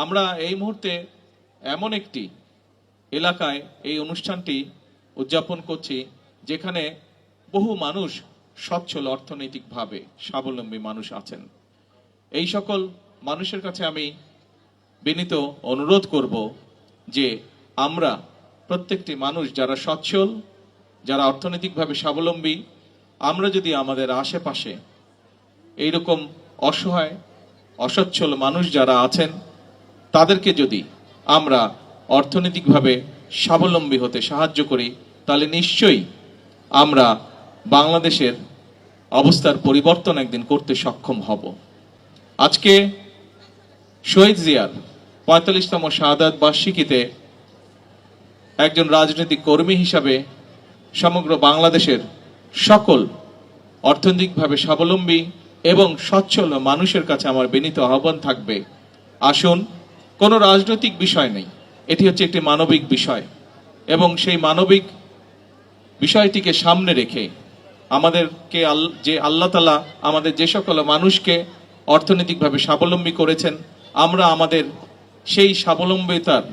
আমরা এই মুহূর্তে এমন একটি এলাকায় এই অনুষ্ঠানটি উদযাপন করছি যেখানে বহু মানুষ সচ্ছল অর্থনৈতিকভাবে স্বাবলম্বী মানুষ আছেন। এই সকল মানুষের কাছে আমি বিনীত অনুরোধ করব যে আমরা প্রত্যেকটি মানুষ যারা সচ্ছল, যারা অর্থনৈতিকভাবে স্বাবলম্বী, আমরা যদি আমাদের আশেপাশে এইরকম অসহায় অসচ্ছল মানুষ যারা আছেন তাদেরকে যদি আমরা অর্থনৈতিকভাবে স্বাবলম্বী হতে সাহায্য করি, তাহলে নিশ্চয়ই আমরা বাংলাদেশের অবস্থার পরিবর্তন একদিন করতে সক্ষম হব। আজকে শহীদ জিয়ার ৪৫তম শাহাদাত বার্ষিকীতে একজন রাজনৈতিক কর্মী হিসাবে সমগ্র বাংলাদেশের সকল অর্থনৈতিকভাবে স্বাবলম্বী এবং সচ্ছল মানুষের কাছে আমার বিনীত আহ্বান থাকবে, আসুন, কোনো রাজনৈতিক বিষয় নেই, এটি হচ্ছে একটি মানবিক বিষয় এবং সেই মানবিক বিষয়টিকে সামনে রেখে আমাদেরকে যে আল্লাহ তাআলা আমাদের যে সকল মানুষকে অর্থনৈতিকভাবে স্বাবলম্বী করেছেন, আমরা আমাদের সেই স্বাবলম্বিতার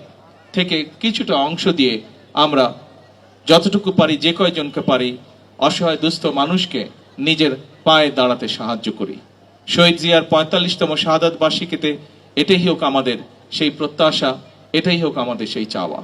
থেকে কিছুটা অংশ দিয়ে আমরা যতটুকু পারি, যে কয়জনকে পারি, অসহায় দুস্থ মানুষকে নিজের পায়ে দাঁড়াতে সাহায্য করি। শহীদ জিয়ার ৪৫তম শাহাদাত বার্ষিকীতে এটাই হোক আমাদের সেই প্রত্যাশা, এটাই হোক আমাদের সেই চাওয়া।